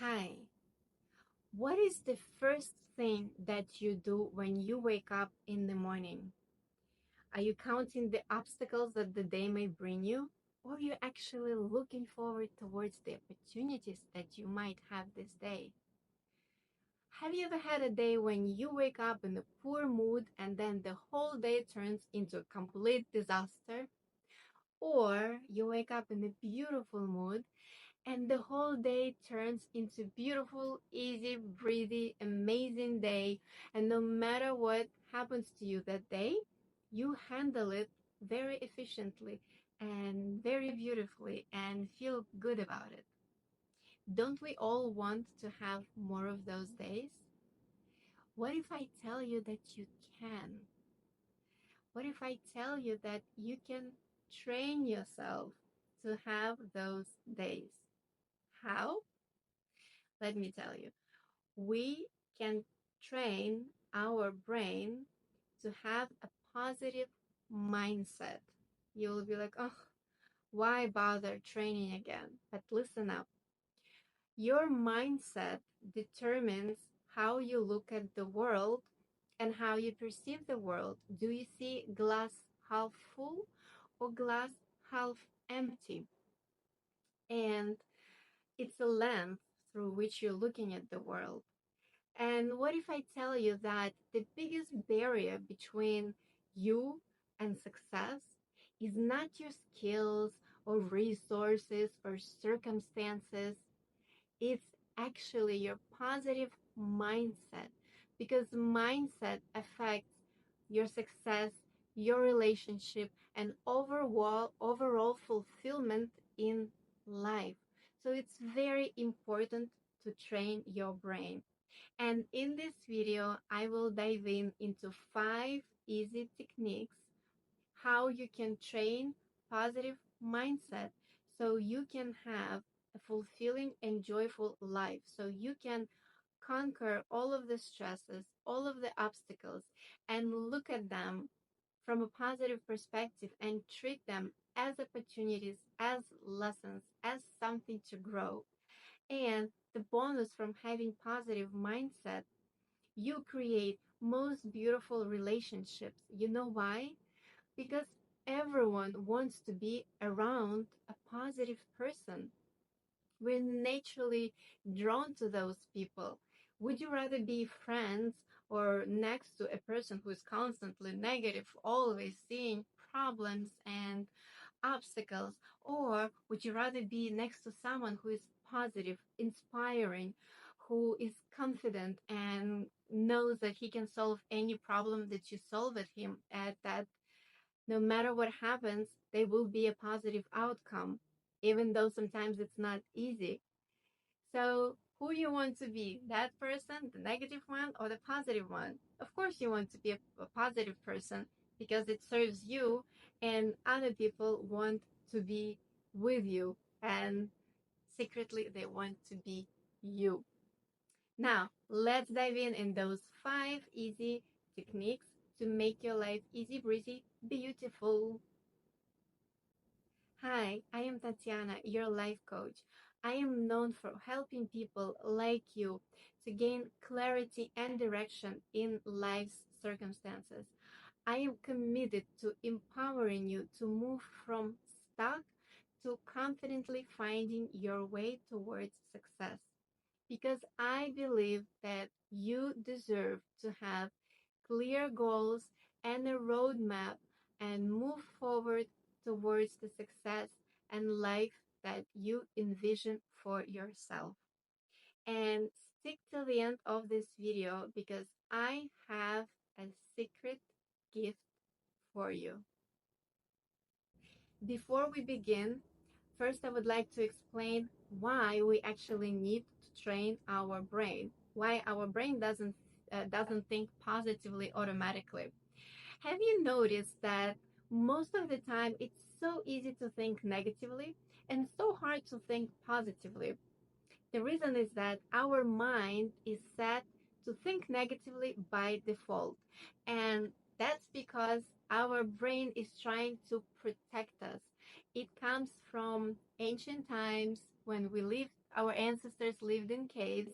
Hi, what is the first thing that you do when you wake up in the morning? Are you counting the obstacles that the day may bring you? Or are you actually looking forward towards the opportunities that you might have this day? Have you ever had a day when you wake up in a poor mood and then the whole day turns into a complete disaster? Or you wake up in a beautiful mood and the whole day turns into beautiful, easy, breezy, amazing day. And no matter what happens to you that day, you handle it very efficiently and very beautifully and feel good about it. Don't we all want to have more of those days? What if I tell you that you can? What if I tell you that you can train yourself to have those days? How? Let me tell you. We can train our brain to have a positive mindset. You'll be like, oh, why bother training again? But listen up. Your mindset determines how you look at the world and how you perceive the world. Do you see glass half full or glass half empty? And it's a lens through which you're looking at the world. And what if I tell you that the biggest barrier between you and success is not your skills or resources or circumstances? It's actually your positive mindset, because mindset affects your success, your relationship, and overall fulfillment in life. So it's very important to train your brain. And in this video, I will dive into 5 easy techniques how you can train positive mindset so you can have a fulfilling and joyful life. So you can conquer all of the stresses, all of the obstacles, and look at them from a positive perspective and treat them as opportunities, as lessons, as something to grow. And the bonus from having positive mindset, you create most beautiful relationships. You know why? Because everyone wants to be around a positive person. We're naturally drawn to those people. Would you rather be friends or next to a person who is constantly negative, always seeing problems and obstacles? Or would you rather be next to someone who is positive, inspiring, who is confident and knows that he can solve any problem that you solve at him, at that no matter what happens, there will be a positive outcome, even though sometimes it's not easy. So, who do you want to be? That person, the negative one, or the positive one? Of course, you want to be a positive person because it serves you, and other people want to be with you, and secretly, they want to be you. Now, let's dive in those 5 easy techniques to make your life easy breezy, beautiful. Hi, I am Tatiana, your life coach. I am known for helping people like you to gain clarity and direction in life's circumstances. I am committed to empowering you to move from stuck to confidently finding your way towards success, because I believe that you deserve to have clear goals and a roadmap and move forward towards the success and life that you envision for yourself. And stick till the end of this video because I have a secret gift for you. Before we begin, first I would like to explain why we actually need to train our brain, why our brain doesn't think positively automatically. Have you noticed that most of the time it's so easy to think negatively and so hard to think positively? The reason is that our mind is set to think negatively by default. And that's because our brain is trying to protect us. It comes from ancient times when we lived Our ancestors lived in caves,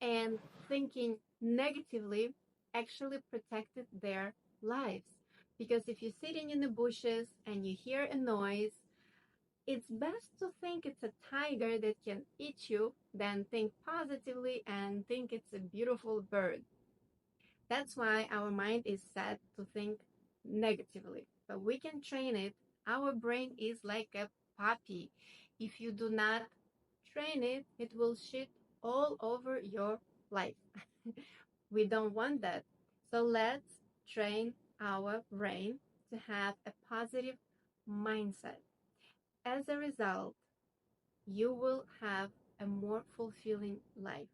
and thinking negatively actually protected their lives. Because if you're sitting in the bushes and you hear a noise, it's best to think it's a tiger that can eat you than think positively and think it's a beautiful bird. That's why our mind is set to think negatively. But we can train it. Our brain is like a puppy. If you do not train it, it will shit all over your life. We don't want that. So let's train our brain to have a positive mindset. As a result, you will have a more fulfilling life.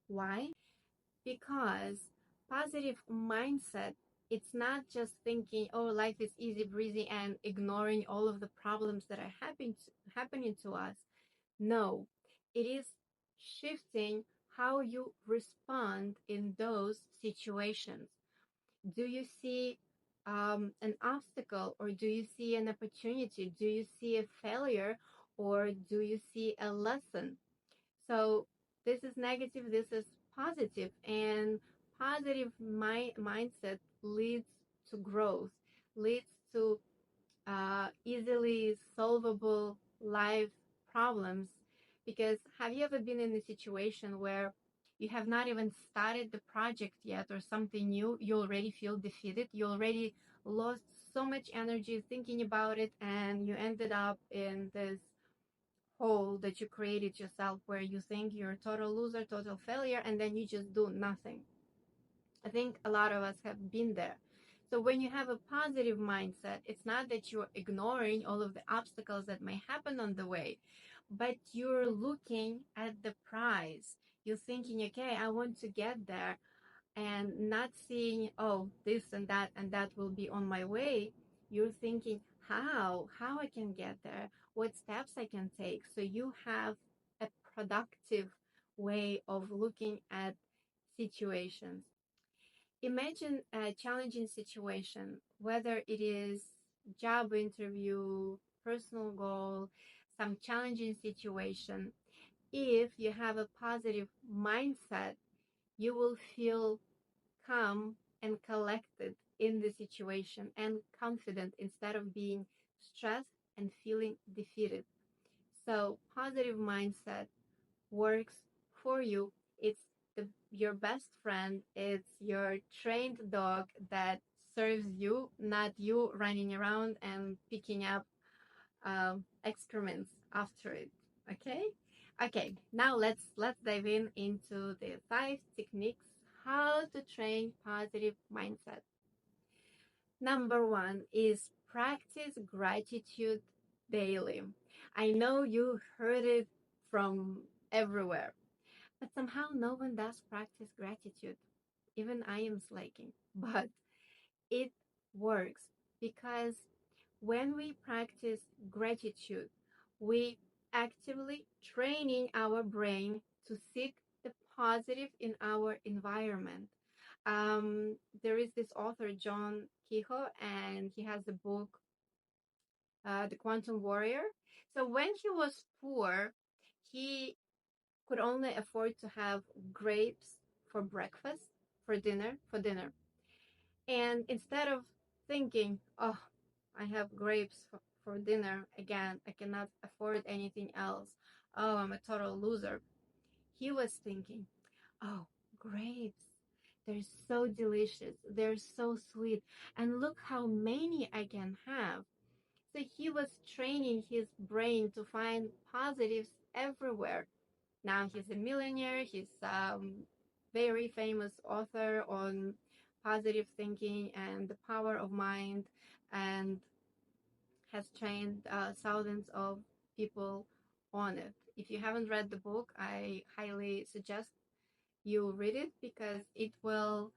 Why? Because positive mindset, it's not just thinking, oh, life is easy breezy and ignoring all of the problems that are happening to us. No, it is shifting how you respond in those situations. Do you see an obstacle, or do you see an opportunity? Do you see a failure, or do you see a lesson? So this is negative, this is positive, and positive mindset leads to growth, leads to easily solvable life problems. Because have you ever been in a situation where you have not even started the project yet or something new, you already feel defeated, you already lost so much energy thinking about it, and you ended up in this hole that you created yourself where you think you're a total loser, total failure, and then you just do nothing. I think a lot of us have been there. So when you have a positive mindset, it's not that you're ignoring all of the obstacles that may happen on the way, but you're looking at the prize. You're thinking, okay, I want to get there, and not seeing, oh, this and that will be on my way. You're thinking how I can get there, what steps I can take. So you have a productive way of looking at situations. Imagine a challenging situation, whether it is job interview, personal goal, some challenging situation. If you have a positive mindset, you will feel calm and collected in the situation and confident instead of being stressed and feeling defeated. So positive mindset works for you. It's your best friend. It's your trained dog that serves you, not you running around and picking up excrements after it. Okay. Okay, now let's dive in into the 5 techniques how to train positive mindset. Number 1 is practice gratitude daily. I know you heard it from everywhere, but somehow no one does practice gratitude. Even I am slacking, but it works because when we practice gratitude, we actively training our brain to seek the positive in our environment. There is this author, John Kehoe, and he has the book, The Quantum Warrior. So when he was poor, he could only afford to have grapes for breakfast, for dinner. And instead of thinking, oh, I have grapes for dinner again, I cannot afford anything else, oh, I'm a total loser, he was thinking, oh, grapes, they're so delicious, they're so sweet, and look how many I can have. So he was training his brain to find positives everywhere. Now he's a millionaire. He's very famous author on positive thinking and the power of mind, and has trained thousands of people on it. If you haven't read the book, I highly suggest you read it because it will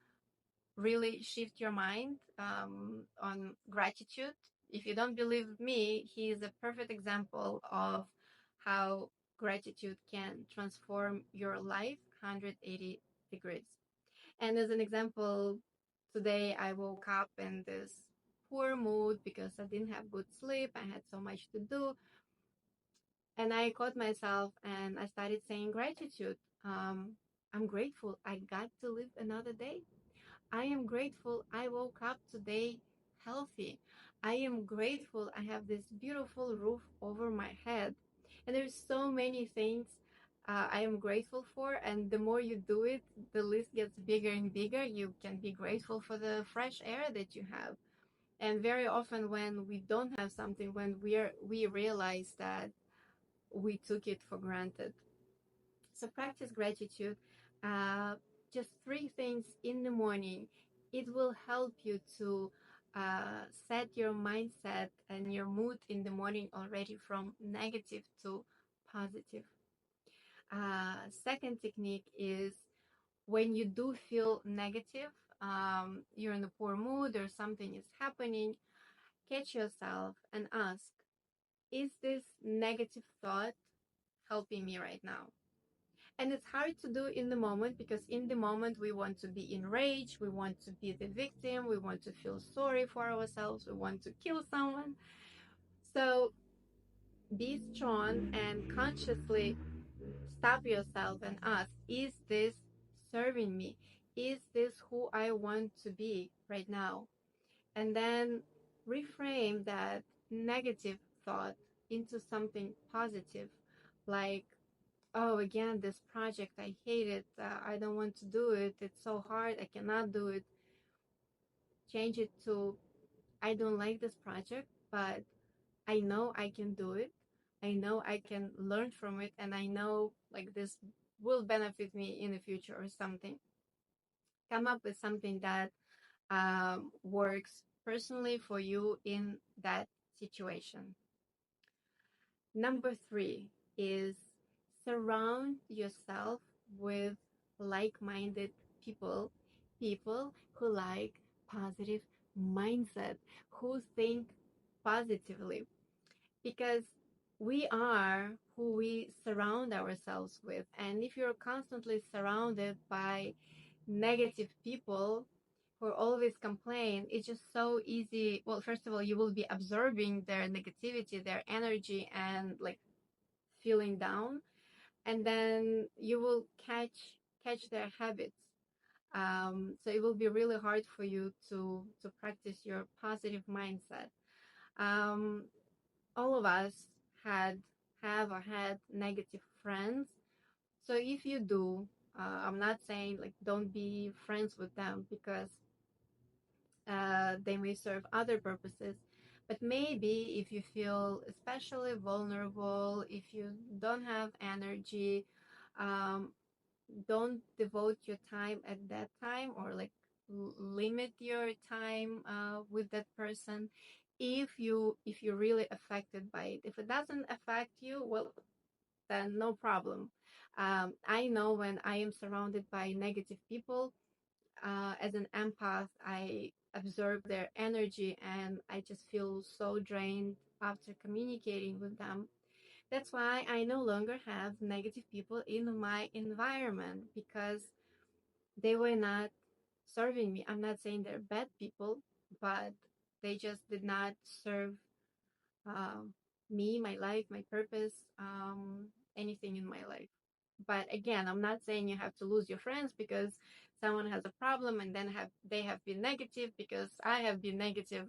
really shift your mind on gratitude. If you don't believe me, he is a perfect example of how gratitude can transform your life 180 degrees. And as an example, today I woke up in this poor mood because I didn't have good sleep. I had so much to do. And I caught myself and I started saying gratitude. Um, I'm grateful I got to live another day. I am grateful I woke up today healthy. I am grateful I have this beautiful roof over my head. And there's so many things I am grateful for. And the more you do it, the list gets bigger and bigger. You can be grateful for the fresh air that you have. And very often when we don't have something, when we realize that we took it for granted. So practice gratitude. Uh, just three things in the morning. It will help you to set your mindset and your mood in the morning already from negative to positive. Second technique is when you do feel negative, you're in a poor mood or something is happening, catch yourself and ask, is this negative thought helping me right now? And it's hard to do in the moment because in the moment we want to be enraged, we want to be the victim, we want to feel sorry for ourselves, we want to kill someone. So be strong and consciously stop yourself and ask, is this serving me? Is this who I want to be right now? And then reframe that negative thought into something positive, like, oh, again, this project, I hate it. I don't want to do it. It's so hard. I cannot do it. Change it to, I don't like this project, but I know I can do it. I know I can learn from it. And I know like this will benefit me in the future or something. Come up with something that works personally for you in that situation. Number three is surround yourself with like-minded people, people who like positive mindset, who think positively, because we are who we surround ourselves with. And if you're constantly surrounded by negative people who always complain, it's just so easy. Well, first of all, you will be absorbing their negativity, their energy, and like feeling down, and then you will catch their habits. So it will be really hard for you to practice your positive mindset. um, all of us had have or had negative friends. So if you do, I'm not saying like don't be friends with them because they may serve other purposes. But maybe if you feel especially vulnerable, if you don't have energy, um, don't devote your time at that time, or like limit your time with that person. If you're really affected by it, if it doesn't affect you, well, then no problem. I know when I am surrounded by negative people, as an empath, I absorb their energy and I just feel so drained after communicating with them. That's why I no longer have negative people in my environment, because they were not serving me. I'm not saying they're bad people, but they just did not serve um, me, my life, my purpose, anything in my life. But again, I'm not saying you have to lose your friends because someone has a problem and then they have been negative, because I have been negative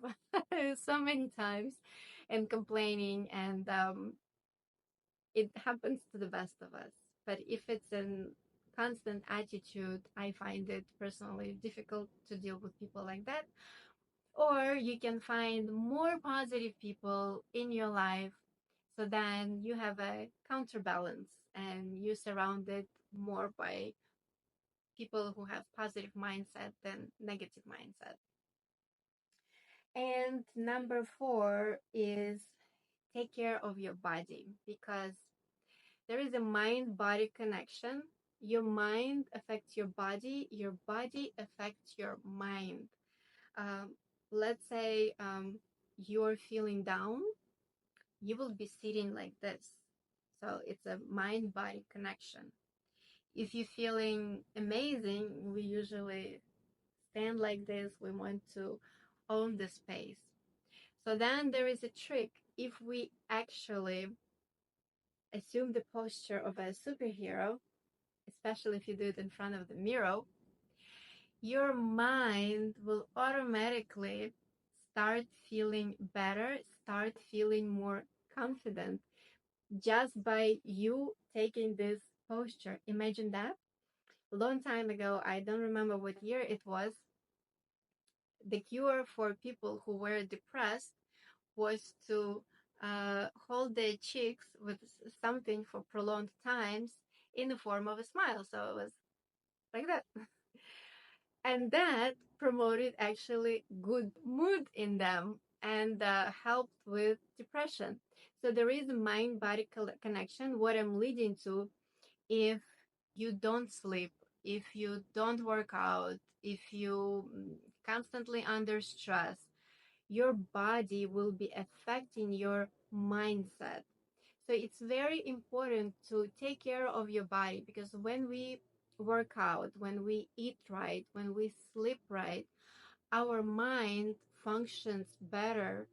so many times and complaining, and it happens to the best of us. But if it's a constant attitude, I find it personally difficult to deal with people like that. Or you can find more positive people in your life, so then you have a counterbalance and you're surrounded more by people who have positive mindset than negative mindset. And number four is take care of your body, because there is a mind body connection. Your mind affects your body affects your mind. Um, let's say you're feeling down, you will be sitting like this. So it's a mind body connection. If you're feeling amazing, we usually stand like this. We want to own the space. So then there is a trick. If we actually assume the posture of a superhero, especially if you do it in front of the mirror, your mind will automatically start feeling better, start feeling more confident just by you taking this posture. Imagine that. A long time ago, I don't remember what year it was, the cure for people who were depressed was to hold their cheeks with something for prolonged times in the form of a smile. So it was like that. And that promoted actually good mood in them and helped with depression. So there is a mind body connection. What I'm leading to, if you don't sleep, if you don't work out, if you constantly under stress, your body will be affecting your mindset. So it's very important to take care of your body, because when we work out, when we eat right, when we sleep right, our mind functions better.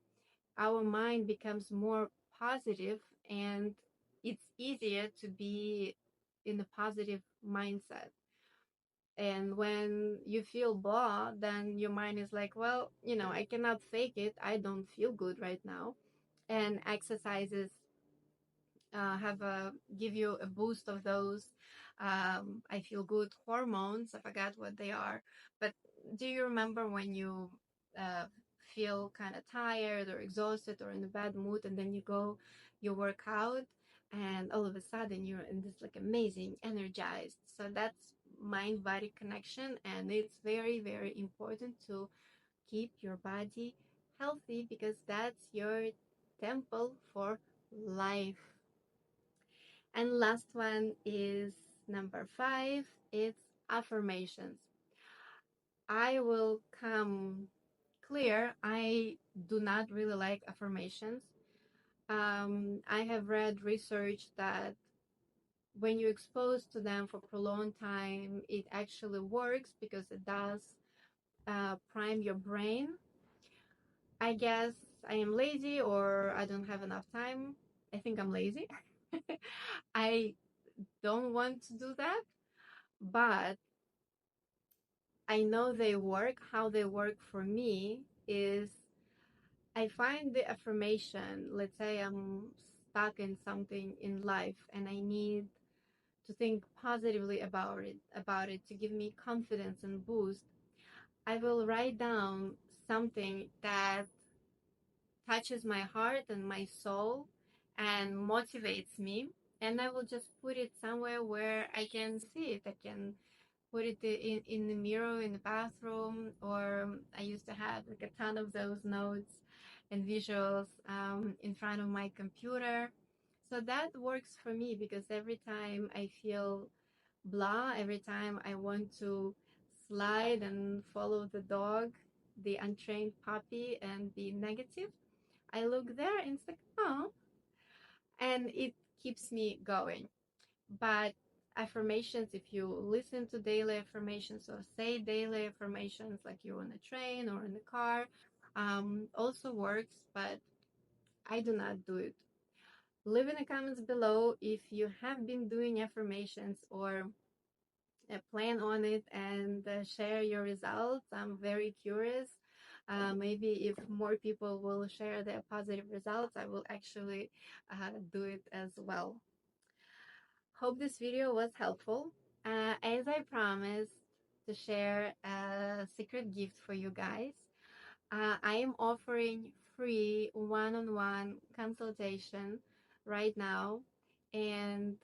Our mind becomes more positive, and it's easier to be in a positive mindset. And when you feel blah, then your mind is like, well, I cannot fake it. I don't feel good right now. And exercises have a give you a boost of those I feel good hormones. I forgot what they are, but do you remember when you uh, feel kind of tired or exhausted or in a bad mood, and then you work out, and all of a sudden you're in this like amazing energized? So that's mind body connection, and it's very, very important to keep your body healthy, because that's your temple for life. And last one is number 5. It's affirmations. I will come clear. I do not really like affirmations. I have read research that when you expose to them for prolonged time, it actually works because it does prime your brain. I guess I am lazy, or I don't have enough time. I think I'm lazy. I don't want to do that, but I know they work. How they work for me is, I find the affirmation, let's say I'm stuck in something in life and I need to think positively about it to give me confidence and boost. I will write down something that touches my heart and my soul and motivates me, and I will just put it somewhere where I can see it. I can put it in the mirror in the bathroom, or I used to have like a ton of those notes and visuals in front of my computer. So that works for me, because every time I feel blah, every time I want to slide and follow the dog, the untrained puppy, and be negative, I look there and it's like, oh, and it keeps me going. But affirmations, if you listen to daily affirmations or say daily affirmations like you're on a train or in the car, also works, but I do not do it. Leave in the comments below if you have been doing affirmations, or plan on it, and share your results. I'm very curious. Maybe if more people will share their positive results, I will actually do it as well. Hope this video was helpful. As I promised to share a secret gift for you guys, I am offering free one-on-one consultation right now, and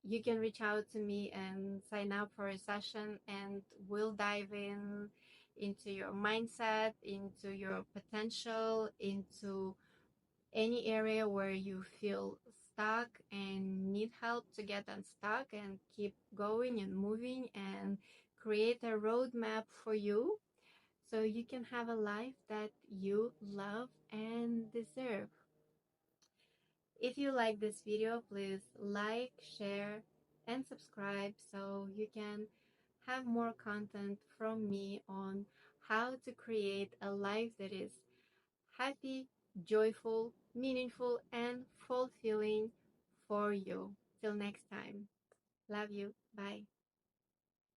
you can reach out to me and sign up for a session, and we'll dive into your mindset, into your potential, into any area where you feel stuck and need help to get unstuck and keep going and moving, and create a roadmap for you so you can have a life that you love and deserve. If you like this video, please like, share, and subscribe so you can have more content from me on how to create a life that is happy, joyful, meaningful, and fulfilling for you. Till next time. Love you. Bye.